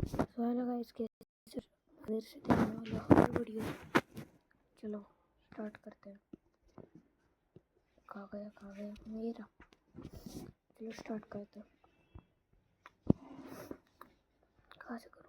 Hello guys, कैसे देर से देखने वाला हॉरर वीडियो। चलो स्टार्ट करते हैं। कहाँ गया मेरा। चलो स्टार्ट करते हैं। कहाँ से करूँ?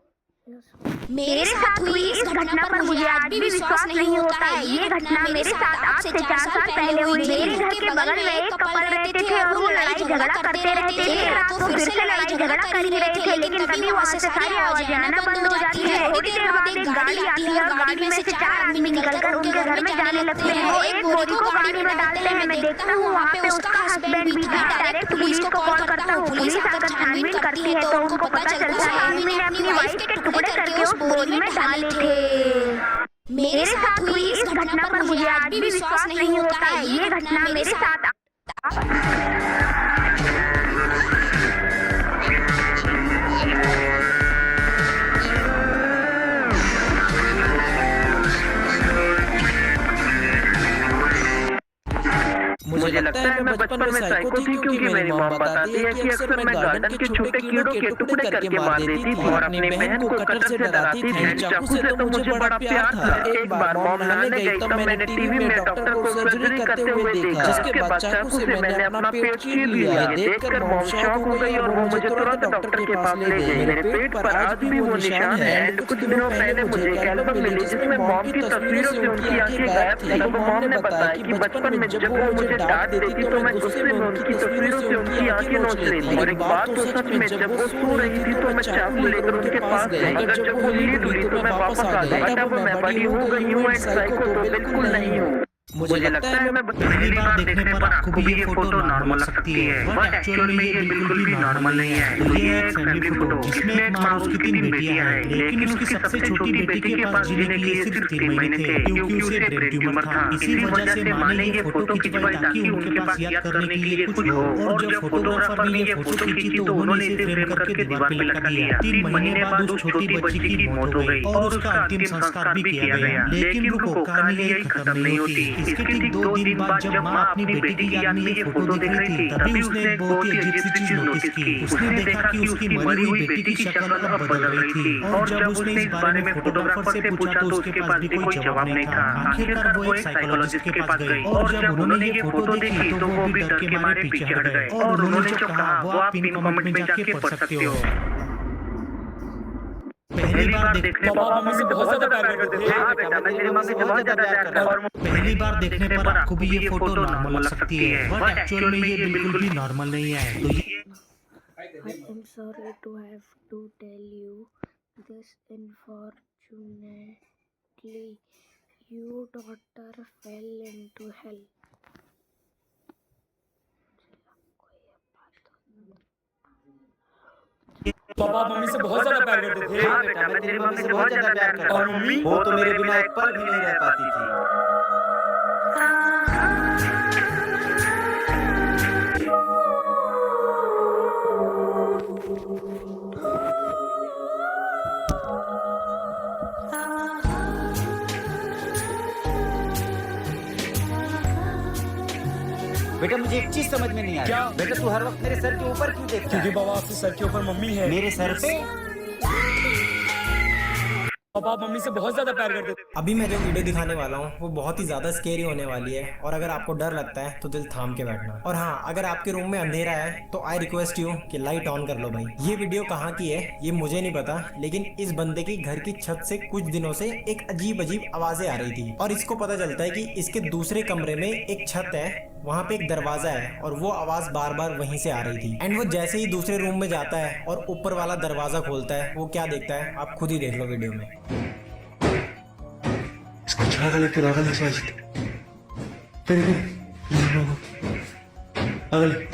मेरे साथ हुई इस घटना पर मुझे आज भी विश्वास नहीं होता है। ये घटना मेरे साथ आज से 4 साल पहले हुई थी। मेरे घर के बगल में एक कपल रहते थे और वो लड़ाई झगड़ा करते रहते थे। रात को फिर से लड़ाई झगड़ा कर ही रहे थे, लेकिन तभी वहाँ से सारी आवाजें आना बंद हो जाती है। थोड़ी देर बाद एक गाड़ी आती है और गाड़ी में से 4 आदमी निकलकर उनके घर में जाने लगते हैं। वो एक बोरी को गाड़ी में डालते हैं। मैं देखता हूँ वहाँ पे उसका हस्बैंड भी था। डायरेक्ट पुलिस को कॉल करता हूँ। पुलिस आकर छानबीन करती है तो उनको पता चलता है आदमी ने अपनी वाइफ के टुकड़े करके उस बोरी में डाले थे। मेरे साथ हुई इस घटना पर मुझे आज भी विश्वास नहीं होता है। ये घटना मेरे साथ मुझे लगता है मैं बचपन में साइको थी, क्योंकि मेरी मॉम बताती है कि अक्सर मैं गार्डन के छोटे कीड़ों के टुकड़े करके मार देती थी और अपनी बहन को कटर से डराती थी। चाकू से तो मुझे बड़ा प्यार था। एक बार मॉम नहाने गई तब मैंने टीवी में डॉक्टर को सर्जरी करते हुए देखा, जिसके बाद चाकू से मैंने अपना पेट चीर लिया। देखकर मॉम शॉक हो गई और वो मुझे तुरंत डॉक्टर के पास ले गई। मेरे पेट पर आज भी वो निशान है। कुछ दिनों पहले मुझे एक एल्बम मिली जिसमें मॉम की तस्वीरों से उनकी आंखें गायब थी। तब मॉम ने बताया कि बचपन में जब वो मुझे डांट देती थी तो मैं गुस्से में उनकी तस्वीरों से उनकी आंखें नोच रही थी। और एक बात तो सच में, जब वो सो रही थी तो मैं चाकू लेकर उनके पास गई। अगर जब वो लीड हुई तो मैं वापस आ गई। बट अब मैं बड़ी हो गई हूँ एंड साइको तो बिल्कुल नहीं हूँ। मुझे लगता है मैं पहली बार देखने पर आपको भी ये फोटो नॉर्मल लग सकती है, बट एक्चुअल में ये बिल्कुल भी नॉर्मल नहीं है। ये एक फैमिली फोटो जिसमें एक माँ उसकी 3 बेटियां हैं, लेकिन उसकी सबसे छोटी बेटी के पास जीने के लिए सिर्फ 3 महीने थे, क्योंकि उसे ब्रेन ट्यूमर था। इसी वजह से माँ ने ये फोटो खिंचवाई ताकि उनके पास याद करने के लिए कुछ हो। और जब फोटोग्राफर ने ये फोटो खींची तो उन्होंने इसे फ्रेम करके दीवार पे लटका दिया। 3 महीने बाद उस छोटी बच्ची की मौत हो गई और उसका अंतिम संस्कार भी किया गया। लेकिन रुको, कहानी यही खत्म नहीं होती। इसके ठीक 2 दिन बाद जब माँ अपनी बेटी की याद में ये फोटो देख रही थी, तभी उसने एक बहुत ही अजीब सी चीज नोटिस की। उसने देखा कि उसकी मरी हुई बेटी की शक्ल अब बदल रही थी। और जब उसने इस बारे में फोटोग्राफर से पूछा तो उसके पास भी कोई जवाब नहीं था। आखिरकार वो एक साइकोलॉजिस्ट के पास गई और जब उन्होंने ये फोटो देखी तो वो भी डर के मारे पीछे हट गए। और उन्होंने जो कहा वो आप पिन कमेंट में जाके पढ़ सकते हो। पहली बार देखने पर मम्मी से बहुत ज्यादा प्यार करते थे। हाँ बेटा, मैं तेरी मम्मी से बहुत ज्यादा प्यार करता हूँ। पहली बार देखने पर आपको भी ये फोटो नॉर्मल लग सकती है, बट एक्चुअल में ये बिल्कुल भी नॉर्मल नहीं है। तो I am sorry to have to tell you this. Unfortunately, your daughter fell into hell. Papa mummy से बहुत ज्यादा प्यार करते थे। हाँ बेटा, मैं तेरी मम्मी से बहुत ज्यादा प्यार करता हूँ। और मम्मी वो तो मेरे बिना एक पल भी नहीं रह पाती थी। बेटा मुझे एक चीज समझ में नहीं आ रही। क्या? बेटा तू हर वक्त मेरे सर के ऊपर क्यों देखता क्योंकि है? बाबा आपके सर के ऊपर मम्मी है। मेरे सर पे? पापा मम्मी से बहुत ज्यादा प्यार करते थे। अभी मैं जो वीडियो दिखाने वाला हूँ वो बहुत ही ज्यादा स्केरी होने वाली है और अगर आपको डर लगता है तो दिल थाम के बैठना। और हाँ, अगर आपके रूम में अंधेरा है तो आई रिक्वेस्ट यू कि लाइट ऑन कर लो भाई। ये वीडियो कहाँ की है ये मुझे नहीं पता, लेकिन इस बंदे की घर की छत से कुछ दिनों से एक अजीब अजीब आवाजें आ रही थी और इसको पता चलता है कि इसके दूसरे कमरे में एक छत है, वहाँ पे एक दरवाजा है और वो आवाज बार बार वहीं से आ रही थी। एंड वो जैसे ही दूसरे रूम में जाता है और ऊपर वाला दरवाजा खोलता है, वो क्या देखता है आप खुद ही देख लो वीडियो में। ಆಗಲೇ स्वाजित ಆಗಲೇ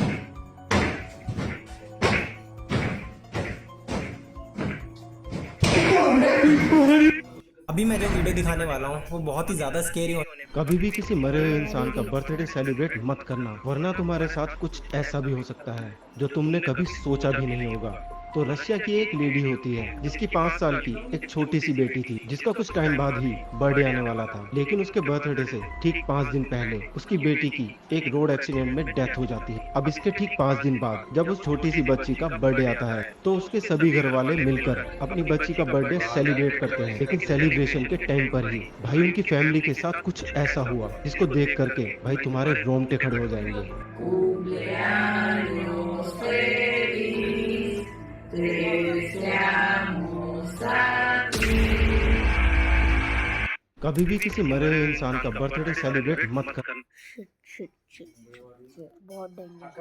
अभी मैं जो वीडियो दिखाने वाला हूँ वो बहुत ही ज्यादा स्केरी होने। कभी भी किसी मरे हुए इंसान का बर्थडे सेलिब्रेट मत करना, वरना तुम्हारे साथ कुछ ऐसा भी हो सकता है जो तुमने कभी सोचा भी नहीं होगा। तो रशिया की एक लेडी होती है जिसकी 5 साल की एक छोटी सी बेटी थी, जिसका कुछ टाइम बाद ही बर्थडे आने वाला था। लेकिन उसके बर्थडे से ठीक 5 दिन पहले उसकी बेटी की एक रोड एक्सीडेंट में डेथ हो जाती है। अब इसके ठीक 5 दिन बाद जब उस छोटी सी बच्ची का बर्थडे आता है तो उसके सभी घर वाले मिलकर अपनी बच्ची का बर्थडे सेलिब्रेट करते हैं। लेकिन सेलिब्रेशन के टाइम पर ही भाई उनकी फैमिली के साथ कुछ ऐसा हुआ जिसको देख करके भाई तुम्हारे रोंगटे खड़े हो जाएंगे। कभी भी किसी मरे हुए इंसान का बर्थडे सेलिब्रेट मत कर। बहुत डेंजर।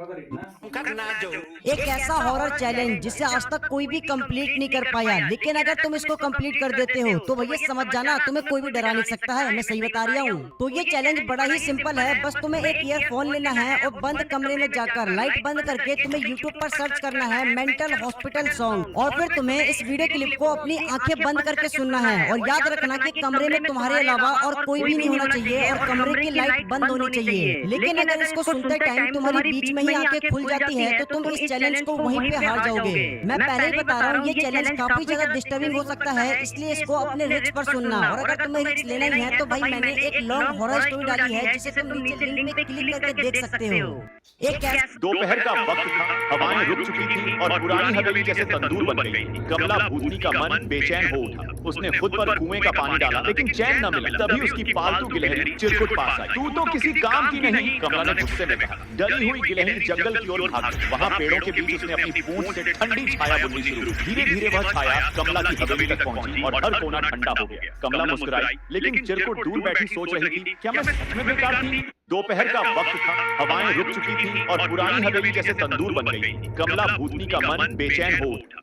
एक ऐसा हॉरर चैलेंज जिसे आज तक कोई भी कंप्लीट नहीं कर पाया, लेकिन अगर तुम इसको कंप्लीट कर देते हो तो भैया समझ जाना तुम्हें कोई भी डरा नहीं सकता है। मैं सही बता रहा हूँ। तो ये चैलेंज बड़ा ही सिंपल है। बस तुम्हें एक ईयरफोन लेना है और बंद कमरे में जाकर लाइट बंद करके तुम्हें यूट्यूब पर सर्च करना है मेंटल हॉस्पिटल सॉन्ग, और फिर तुम्हें इस वीडियो क्लिप को अपनी आंखें बंद करके सुनना है। और याद रखना कि कमरे में तुम्हारे अलावा और कोई भी नहीं होना चाहिए और कमरे की लाइट बंद होनी चाहिए। लेकिन अगर इसको सुनते टाइम तुम्हारी बीच में ही आंखें खुल जाती है तो तुम इस चैलेंज को वहीं पे हार जाओगे। मैं पहले ही बता रहा हूँ ये चैलेंज काफी ज्यादा डिस्टर्बिंग हो सकता है, इसलिए इसको अपने रिस्क पर सुनना। और अगर तुम्हें रिस्क लेना ही है तो भाई मैंने एक लॉन्ग हॉरर स्टोरी डाली है जिसे तुम नीचे लिंक में क्लिक करके देख सकते हो। एक दोपहर का वक्त था, हवाएं रुक चुकी थी और पुरानी हवेली जैसे तंदूर बन गई। कमला भूतनी का मन बेचैन हो उठा। उसने खुद पर कुएं का पानी डाला लेकिन चैन न मिला। तभी उसकी पालतू गिलहरी चिरकुट पास आई। तू तो किसी काम की नहीं, कमला ने गुस्से में कहा। डरी हुई गिलहरी जंगल की ओर भागी। वहाँ पेड़ों के बीच उसने अपनी पूंछ से ठंडी छाया बुननी शुरू। धीरे धीरे वह छाया कमला की हवेली तक पहुंची और हर कोना ठंडा हो गया। कमला मुस्कुराई लेकिन चिरकुट दूर बैठी सोच रही थी, क्या मैं सच में बेकार थी? दोपहर का वक्त था, हवाएं रुक चुकी थी और पुरानी हवेली जैसे तंदूर बन गई। कमला भूतनी का मन बेचैन हो उठा।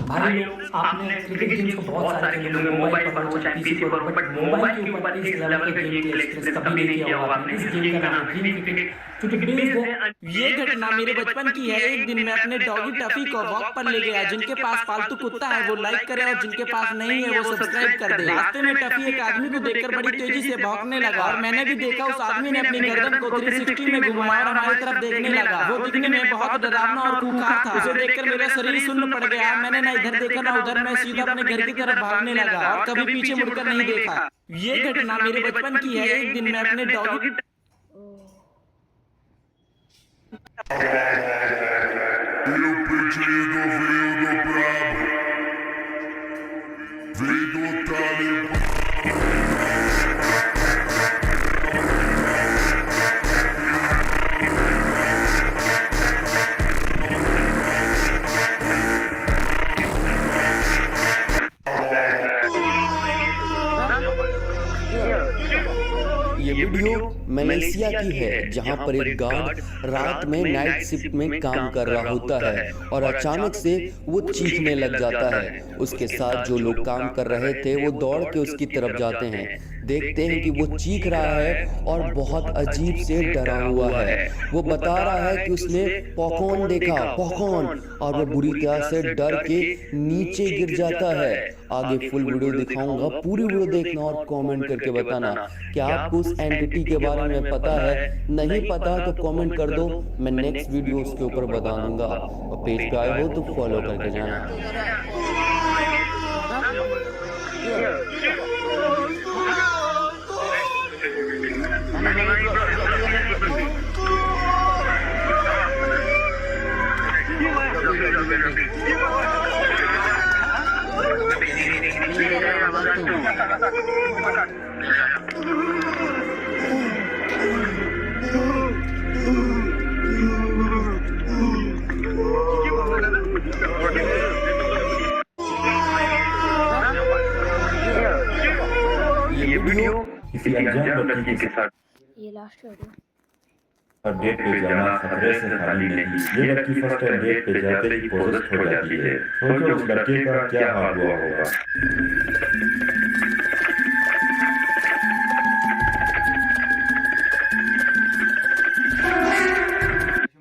भाई लोग, आपने क्रिकेट गेम्स को बहुत सारे खेले होंगे, मोबाइल पर हो चाहे पीसी पर, बट मोबाइल के ऊपर इस लेवल के गेम के एक्सपीरियंस कभी नहीं किया होगा आपने। इस गेम का नाम है ड्रीम क्रिकेट, जो कि बेस्ड है। ये घटना मेरे बचपन की है। एक दिन मैं अपने डॉगी टफी को वॉक पर ले गया। जिनके पास पालतू कुत्ता है वो लाइक करे और जिनके पास नहीं है वो सब्सक्राइब कर दे। रास्ते में टफी एक आदमी को देखकर बड़ी तेजी से भौंकने लगा और मैंने भी देखा उस आदमी ने अपनी गर्दन को 360 में घुमाया और हमारी तरफ देखने लगा। वो दिखने में बहुत डरावना और खूंखार था। उसे देखकर मेरा शरीर सुन्न पड़ गया। मैंने ना इधर देखा ना उधर, मैं सीधा अपने घर की तरफ भागने लगा और कभी पीछे मुड़कर नहीं देखा। ये घटना मेरे बचपन की है। एक दिन मैं अपने डॉगी ये वीडियो मलेशिया की है, जहां पर एक गार्ड रात में नाइट शिफ्ट में काम कर रहा होता है और अचानक से वो चीखने लग जाता है। उसके साथ जो लोग काम कर रहे थे वो दौड़ के उसकी तरफ जाते हैं, देखते हैं कि वो चीख रहा है और बहुत अजीब से डरा हुआ है। वो बता रहा है कि उसने पॉपकॉर्न देखा, पॉपकॉर्न, और वो बुरी तरह से डर के नीचे गिर जाता है। आगे फुल वीडियो दिखाऊंगा, पूरी वीडियो देखना और कमेंट करके बताना कि आपको उस एंटिटी के बारे में पता है। नहीं पता तो कमेंट कर दो, मैं नेक्स्ट वीडियो उसके ऊपर बता दूंगा। और पेज पे आए हो तो फॉलो करके जाना। ये वीडियो किसी अनजान लड़की के साथ ये लास्ट वीडियो। और डेट पे जाना खतरे से खाली नहीं। ये लड़की फर्स्ट डेट पे जाते ही पोजेस्ट हो जाती है। सोचो उस लड़के का क्या हाल हुआ होगा।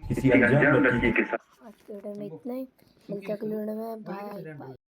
किसी अनजान लड़की के साथ। आज के वीडियो में इतना ही, मिलते हैं अगले वीडियो में। Bye bye.